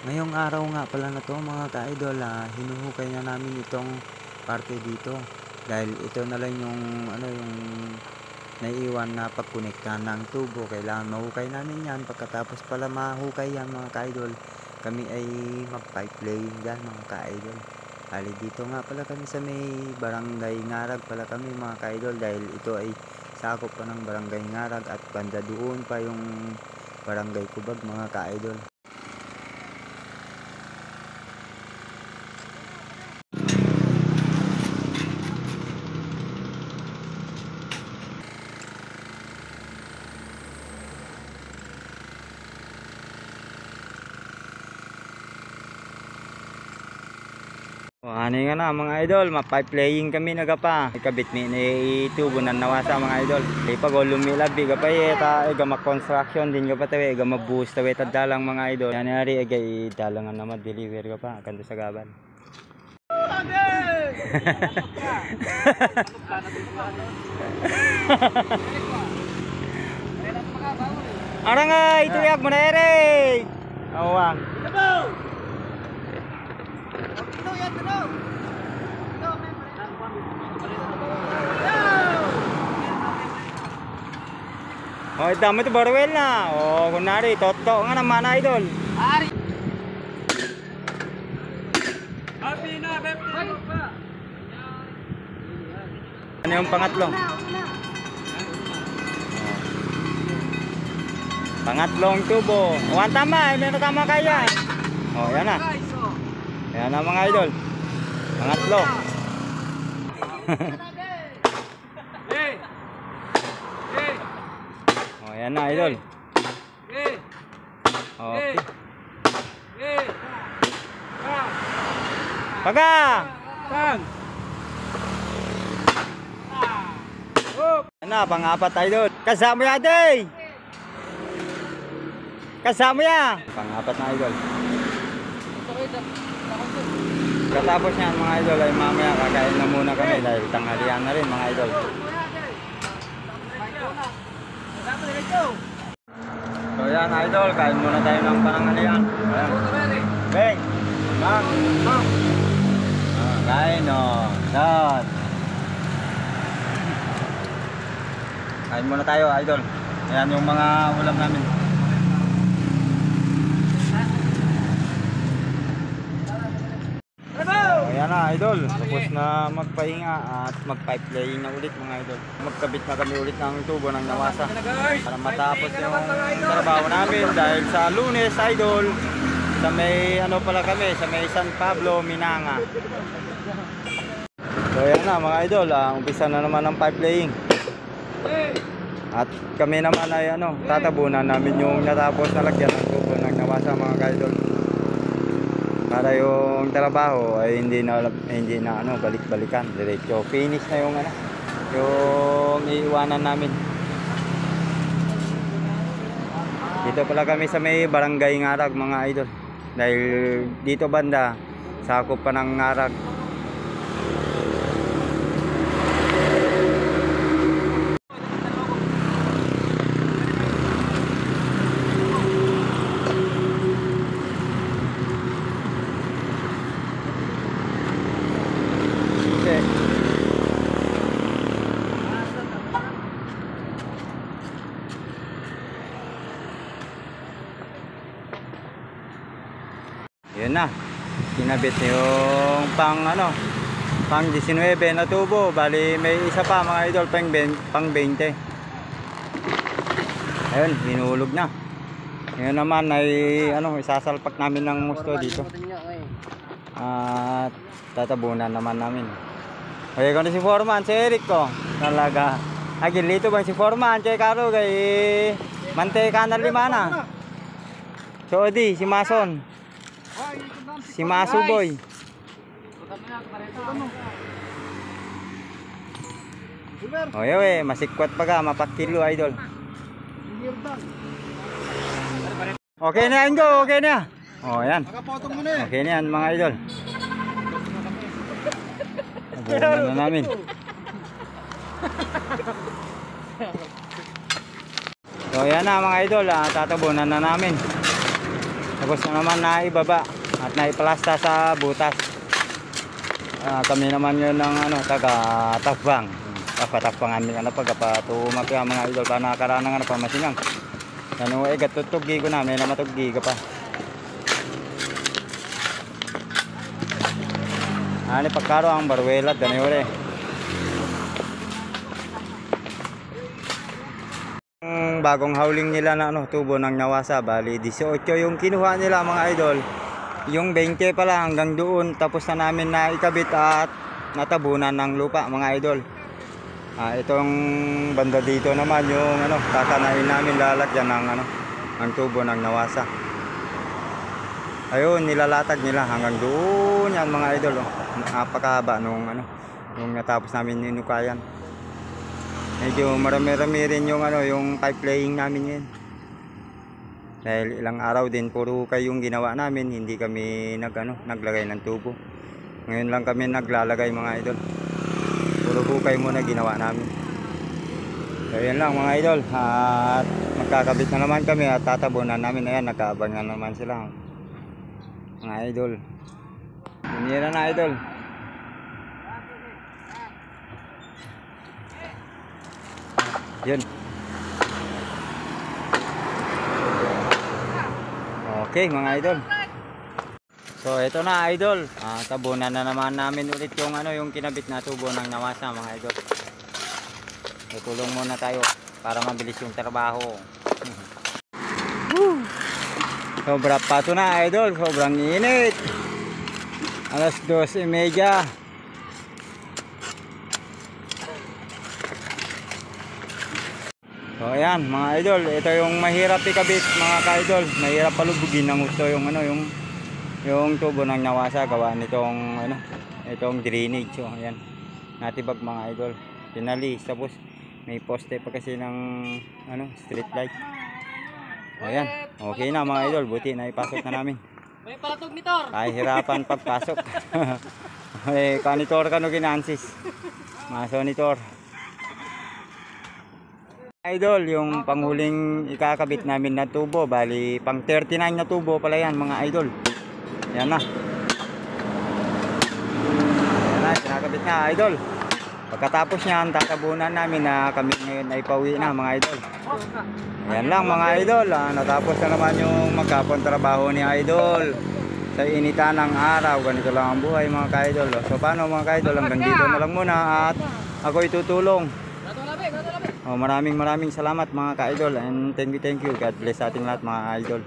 Ngayong araw nga pala na to mga ka-idol, hinuhukay na namin itong parte dito dahil ito na lang yung yung naiiwan na pagkonekta ng tubo. Kailangan mahukay namin yan. Pagkatapos pala mahukay yan mga ka-idol, kami ay mag-pipe laying dyan mga ka-idol. Hali dito nga pala kami sa may barangay Ngarag pala kami mga ka-idol, dahil ito ay sakop pa ng barangay Ngarag at banda doon pa yung barangay Kubag mga ka-idol. Ano nga na mga idol, ma-pipe laying kami nagapa. Ikabit ni itubo na nawasa mga idol. Ipag lumilabi ka pa ta ega ma-construction din ka pa tawi ega ma-boost tawi dalang mga idol. Yan ari ega dalangan na ma-deliver ka pa kanto sa gaban. Arang nga ituyak mo na ere. Awang. Oh, dami to barwel na. Oh, kunari toto nga naman idol. Ari. Happy na, birthday pa. Ano yung pangatlo? Pangatlong tubo. Oh, tama, may tama kaya. Oh, yan na. Yan na mga idol. Pangatlo. Oh, yan na idol. Okay. Paga. Yan na, pang-apat idol. Kasama yan day. Kasama yan. Pang-apat na idol. Katapos yan mga idol ay mamaya kakain na muna kami dahil tanghalian na rin mga idol. So yan idol, kain muna tayo ng pananghalian. Beng! Bang! Bang! Kain o! Yan! Kain muna tayo idol. Ayan yung mga ulam namin. Ayan na idol, tapos na magpahinga at mag-pipe laying na ulit mga idol. Magkabit na kami ulit ng tubo ng nawasa para matapos yung trabaho namin dahil sa Lunes idol sa may pala kami, sa may San Pablo, Minanga. So ayan na mga idol, umpisa na naman ng pipe laying. At kami naman ay tatabunan namin yung natapos na lagyan ng tubo ng nawasa mga idol. Para yung trabaho ay hindi na balik-balikan, diretso finish na yung yung iiwanan namin. Dito pala kami sa may barangay Ngarag mga idol, dahil dito banda sakop pa ng Ngarag. Yun na, kinabit yung pang 19 na tubo. Bali may isa pa mga idol, pang 20. Ayun, hinulog na. Ngayon naman ay isasalpak namin ng musto dito at tatabunan naman namin. Okay, kung si Foreman, si Eric ko talaga agil dito ba si Foreman, kay Karo kay Manteca na limana. So di si Mason, si Masu Boy. Oye, masikwat pa ka, mapakilo idol. Okay na yan go, okay na. Oh, yan. Okay na yan mga idol. Nabunan na namin. So yan na mga idol, tatabunan na namin. Tapos na naman na ibaba at naipalasta sa butas. Kami naman yun ng taga-takbang. Papatakpangan nila pagkapatumak yung mga idol pa nakakarana nga pamasingang. Gatutuggi ko na, may namatuggi ka pa. Pagkaro ang barwelat, gano'n yun bagong howling nila na tubo ng nawasa, bali 18 yung kinuha nila mga idol. Yung 20 pala hanggang doon, tapos na namin na ikabit at natabunan ng lupa mga idol. Itong banda dito naman yung tatanain namin lalagyan ng tubo ng nawasa. Ayun, nilalatag nila hanggang doon yan mga idol. Napakahaba nung natapos namin ninukayan. Medyo marami-rami rin yung pipe laying namin ngayon. Dahil ilang araw din puro hukay yung ginawa namin, hindi kami naglagay ng tubo. Ngayon lang kami naglalagay mga idol. Puro hukay muna ginawa namin. So yan lang mga idol. At magkakabit na naman kami at tatabunan namin. Ayan, nagkaabang na naman sila mga idol. Binira na idol. Yun. Okay mga idol. So ito na idol. Tabunan na naman namin ulit yung kinabit na tubo ng nawasa mga idol. Tutulong muna tayo para mabilis yung trabaho. Sobra pato na idol. Sobrang init. Alas 2:30. So ayan mga idol, ito yung mahirap ikabit mga ka-idol. Mahirap palubugin ng gusto yung tubo ng nawasa gawa nitong itong drainage. So ayan, natibag mga idol. Pinalis, tapos may poste pa kasi ng street light. Ayan, okay na mga idol, buti na ipasok na namin. May palatog nitor. Kahirapan pagpasok. Kanitor kano ginansis. Maso nitor. Idol, yung panghuling ikakabit namin na tubo, bali pang 39 na tubo pala yan mga idol. Yan na. Yan na, kinakabit na idol. Pagkatapos niyan, tatabunan namin na kami ngayon ay pauwi na mga idol. Yan lang mga idol. Natapos na naman yung magkakontrabaho ni idol. Sa initan ng araw, ganito lang ang buhay mga ka-idol. So paano mga ka-idol, hanggang dito na lang muna at ako itutulong. Maraming salamat mga ka-idol, and thank you, God bless sa ating lahat mga idol.